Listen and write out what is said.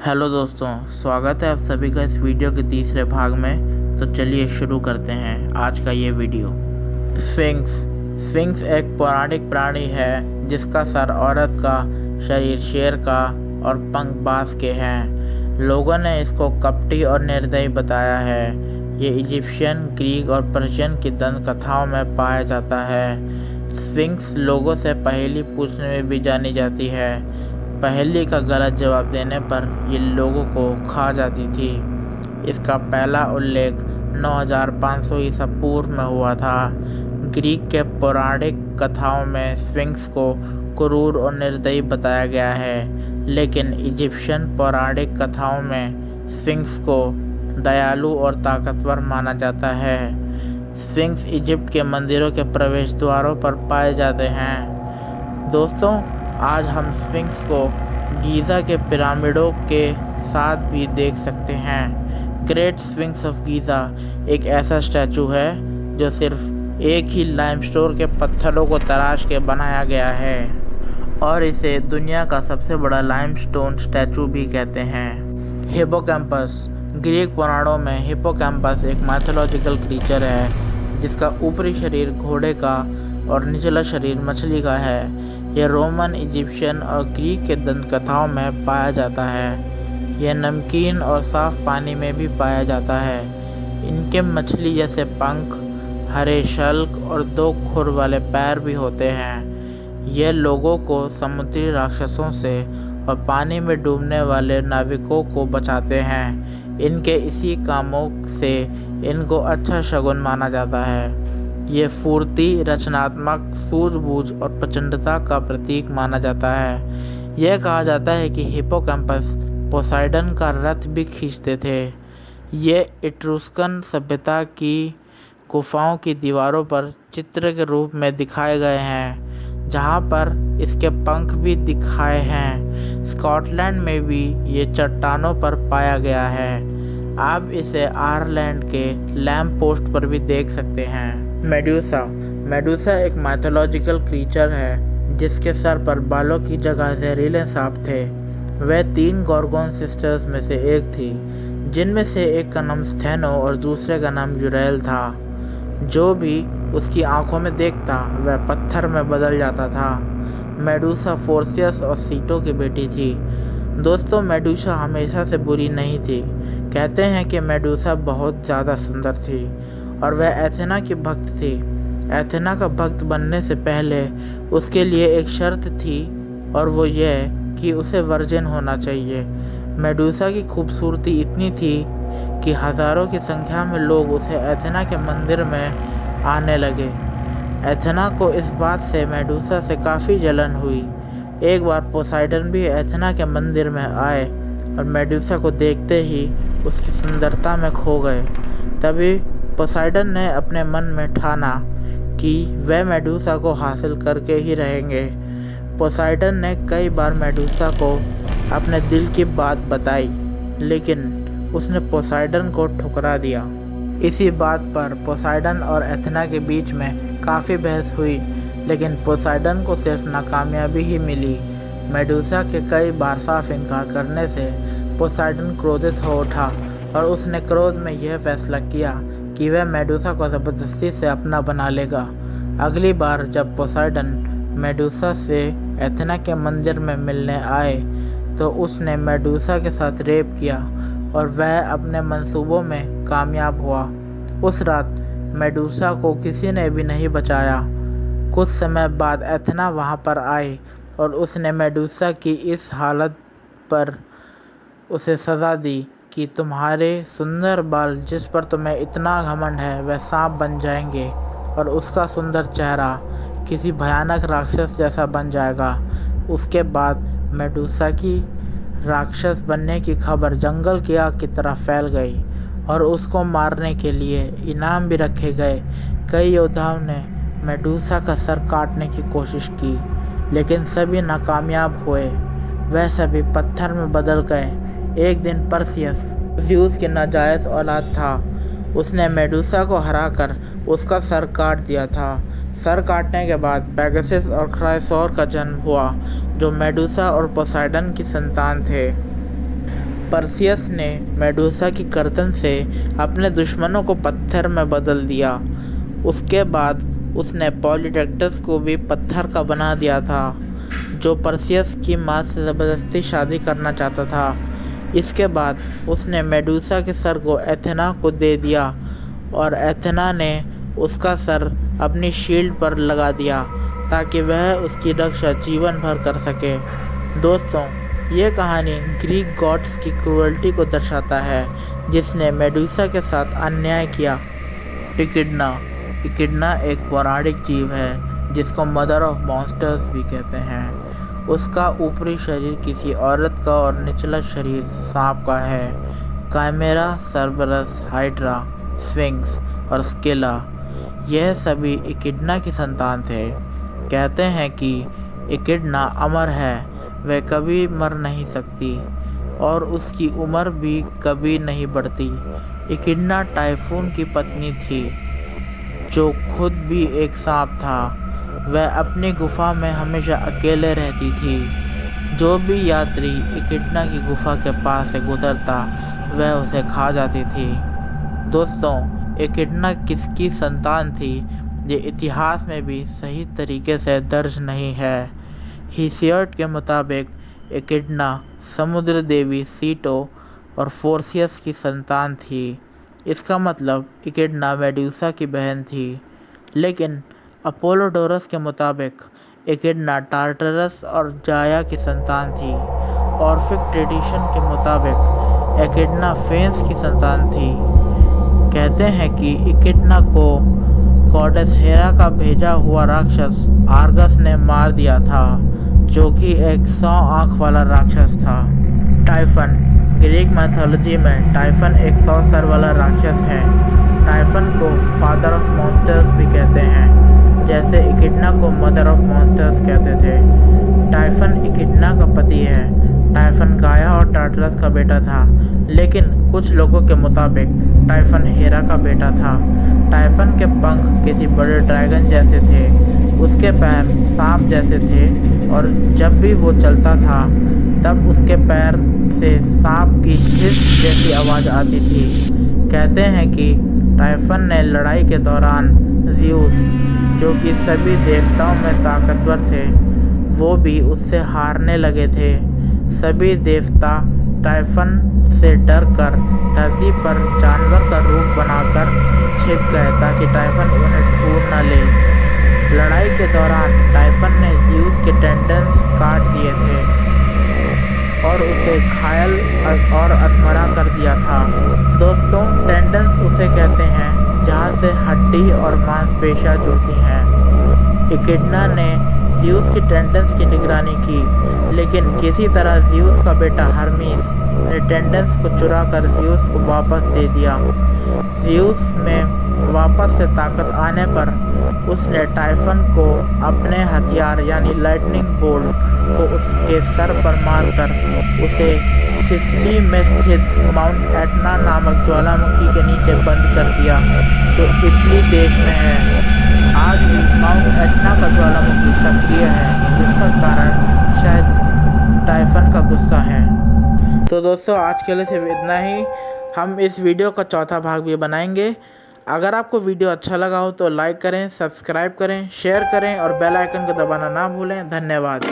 Hello दोस्तों, स्वागत है आप सभी का इस वीडियो के तीसरे भाग में। तो चलिए शुरू करते हैं आज का ये वीडियो। स्फिंक्स स्फिंक्स एक पौराणिक प्राणी है जिसका सर औरत का, शरीर शेर का और पंख बाज के हैं। लोगों ने इसको कपटी और निर्दयी बताया है। ये इजिप्शियन, ग्रीक और पर्शियन की दंत कथाओं में पाया जाता है। स्फिंक्स लोगों से पहेली पूछने में भी जानी जाती है। पहेली का गलत जवाब देने पर ये लोगों को खा जाती थी। इसका पहला उल्लेख 9500 ईसा पूर्व में हुआ था। ग्रीक के पौराणिक कथाओं में स्फिंक्स को क्रूर और निर्दयी बताया गया है, लेकिन इजिप्शियन पौराणिक कथाओं में स्फिंक्स को दयालु और ताकतवर माना जाता है। स्फिंक्स इजिप्ट के मंदिरों के प्रवेश द्वारों पर पाए जाते हैं। दोस्तों, आज हम स्फिंक्स को गीज़ा के पिरामिडों के साथ भी देख सकते हैं। ग्रेट स्फिंक्स ऑफ गीज़ा एक ऐसा स्टैचू है जो सिर्फ एक ही लाइमस्टोन के पत्थरों को तराश के बनाया गया है और इसे दुनिया का सबसे बड़ा लाइमस्टोन स्टैचू भी कहते हैं। हिप्पोकैम्पस ग्रीक पुराणों में हिप्पोकैम्पस एक माइथोलॉजिकल क्रीचर है जिसका ऊपरी शरीर घोड़े का और निचला शरीर मछली का है। यह रोमन, इजिप्शियन और ग्रीक के दंत कथाओं में पाया जाता है। यह नमकीन और साफ पानी में भी पाया जाता है। इनके मछली जैसे पंख, हरे शल्क और 2 खुर वाले पैर भी होते हैं। यह लोगों को समुद्री राक्षसों से और पानी में डूबने वाले नाविकों को बचाते हैं। इनके इसी कामों से इनको अच्छा शगुन माना जाता है। ये फुर्ती, रचनात्मक, सूझबूझ और प्रचंडता का प्रतीक माना जाता है। यह कहा जाता है कि हिप्पोकैम्पस पोसाइडन का रथ भी खींचते थे। ये इट्रुस्कन सभ्यता की गुफाओं की दीवारों पर चित्र के रूप में दिखाए गए हैं, जहाँ पर इसके पंख भी दिखाए हैं। स्कॉटलैंड में भी ये चट्टानों पर पाया गया है। आप इसे आयरलैंड के लैम्प पोस्ट पर भी देख सकते हैं। मेडूसा एक माइथोलॉजिकल क्रीचर है जिसके सर पर बालों की जगह जहरीले सांप थे। वह 3 गॉर्गोन सिस्टर्स में से एक थी, जिनमें से एक का नाम स्थेनो और दूसरे का नाम यूरेल था। जो भी उसकी आंखों में देखता वह पत्थर में बदल जाता था। मेडूसा फोर्सियस और सीटो की बेटी थी। दोस्तों, मेडूसा हमेशा से बुरी नहीं थी। कहते हैं कि मेडूसा बहुत ज़्यादा सुंदर थी और वह एथेना की भक्त थी। एथेना का भक्त बनने से पहले उसके लिए एक शर्त थी और वो यह कि उसे वर्जिन होना चाहिए। मेडूसा की खूबसूरती इतनी थी कि हज़ारों की संख्या में लोग उसे एथेना के मंदिर में आने लगे। एथेना को इस बात से मेडूसा से काफ़ी जलन हुई। एक बार पोसाइडन भी एथेना के मंदिर में आए और मेडूसा को देखते ही उसकी सुंदरता में खो गए। तभी पोसाइडन ने अपने मन में ठाना कि वह मेडूसा को हासिल करके ही रहेंगे। पोसाइडन ने कई बार मेडूसा को अपने दिल की बात बताई, लेकिन उसने पोसाइडन को ठुकरा दिया। इसी बात पर पोसाइडन और एथेना के बीच में काफ़ी बहस हुई, लेकिन पोसाइडन को सिर्फ नाकामयाबी ही मिली। मेडूसा के कई बार साफ इनकार करने से पोसाइडन क्रोधित हो उठा और उसने क्रोध में यह फैसला किया कि वह मेडूसा को ज़बरदस्ती से अपना बना लेगा। अगली बार जब पोसाइडन मेडूसा से एथेना के मंदिर में मिलने आए तो उसने मेडूसा के साथ रेप किया और वह अपने मंसूबों में कामयाब हुआ। उस रात मेडूसा को किसी ने भी नहीं बचाया। कुछ समय बाद एथेना वहां पर आई और उसने मेडूसा की इस हालत पर उसे सज़ा दी कि तुम्हारे सुंदर बाल जिस पर तुम्हें इतना घमंड है वह सांप बन जाएंगे और उसका सुंदर चेहरा किसी भयानक राक्षस जैसा बन जाएगा। उसके बाद मेडूसा की राक्षस बनने की खबर जंगल की आग की तरह फैल गई और उसको मारने के लिए इनाम भी रखे गए। कई योद्धाओं ने मेडूसा का सर काटने की कोशिश की, लेकिन सभी नाकामयाब हुए। वह सभी पत्थर में बदल गए। एक दिन परसियस, ज़्यूस की नाजायज़ औलाद था, उसने मेडूसा को हराकर उसका सर काट दिया था। सर काटने के बाद पेगासस और क्राइसोर का जन्म हुआ, जो मेडूसा और पोसाइडन की संतान थे। परसियस ने मेडूसा की गर्दन से अपने दुश्मनों को पत्थर में बदल दिया। उसके बाद उसने पॉलीडेक्टस को भी पत्थर का बना दिया था, जो परसियस की माँ से ज़बरदस्ती शादी करना चाहता था। इसके बाद उसने मेडूसा के सर को एथेना को दे दिया और एथेना ने उसका सर अपनी शील्ड पर लगा दिया ताकि वह उसकी रक्षा जीवन भर कर सके। दोस्तों, ये कहानी ग्रीक गॉड्स की क्रूरल्टी को दर्शाता है, जिसने मेडूसा के साथ अन्याय किया। इकिडना एक पौराणिक जीव है जिसको मदर ऑफ मॉन्स्टर्स भी कहते हैं। उसका ऊपरी शरीर किसी औरत का और निचला शरीर सांप का है। काइमेरा, सर्बरस, हाइड्रा, स्फिंक्स और स्केला, यह सभी इकिडना की संतान थे। कहते हैं कि इकिडना अमर है, वह कभी मर नहीं सकती और उसकी उम्र भी कभी नहीं बढ़ती। इकिडना टाइफून की पत्नी थी, जो खुद भी एक सांप था। वह अपनी गुफा में हमेशा अकेले रहती थी। जो भी यात्री इकिडना की गुफा के पास से गुजरता, वह उसे खा जाती थी। दोस्तों, इकिडना किसकी संतान थी, ये इतिहास में भी सही तरीके से दर्ज नहीं है। हीसियड के मुताबिक इकिडना समुद्र देवी सीटो और फोर्सियस की संतान थी। इसका मतलब इकिडना मेडूसा की बहन थी। लेकिन अपोलोडोरस के मुताबिक इकिडना टार्टरस और जाया की संतान थी। ऑर्फिक ट्रेडिशन के मुताबिक इकिडना फेंस की संतान थी। कहते हैं कि इकिडना को गॉडेस हेरा का भेजा हुआ राक्षस आर्गस ने मार दिया था, जो कि एक 100 आँख वाला राक्षस था। टाइफन, ग्रीक मैथोलॉजी में टाइफन एक 100 सर वाला राक्षस है। टाइफन को फादर ऑफ मॉन्स्टर्स भी कहते हैं, जैसे इकिडना को मदर ऑफ मॉन्स्टर्स कहते थे। टाइफन इकिडना का पति है। टाइफन गाया और टार्टरस का बेटा था, लेकिन कुछ लोगों के मुताबिक टाइफन हेरा का बेटा था। टाइफन के पंख किसी बड़े ड्रैगन जैसे थे, उसके पैर सांप जैसे थे और जब भी वो चलता था तब उसके पैर से सांप की हिस जैसी आवाज़ आती थी। कहते हैं कि टाइफन ने लड़ाई के दौरान ज़्यूस, जो कि सभी देवताओं में ताकतवर थे, वो भी उससे हारने लगे थे। सभी देवता टाइफन से डरकर धरती पर जानवर का रूप बनाकर छिप गए ताकि टाइफन उन्हें ढूंढ न ले। लड़ाई के दौरान टाइफन ने ज़्यूस के टेंडन्स काट दिए थे और उसे घायल और अधमरा कर दिया था। दोस्तों, टेंडन्स उसे कहते हैं जहाँ से हड्डी और मांसपेशियाँ जुड़ती हैं। इकिडना ने ज़्यूस की टेंडन्स की निगरानी की, लेकिन किसी तरह ज़्यूस का बेटा हर्मीस ने टेंडन्स को चुरा कर ज़्यूस को वापस दे दिया। ज़्यूस में वापस से ताकत आने पर उसने टाइफन को अपने हथियार यानी लाइटनिंग बोल्ट को उसके सर पर मारकर उसे सिसिली में स्थित माउंट एटना नामक ज्वालामुखी के नीचे बंद कर दिया, जो इटली देश में है। आज भी माउंट एटना का ज्वालामुखी सक्रिय है, जिसका कारण शायद टाइफन का गुस्सा है। तो दोस्तों, आज के लिए सिर्फ इतना ही। हम इस वीडियो का चौथा भाग भी बनाएंगे। अगर आपको वीडियो अच्छा लगा हो तो लाइक करें, सब्सक्राइब करें, शेयर करें और बेल आइकन को दबाना ना भूलें। धन्यवाद।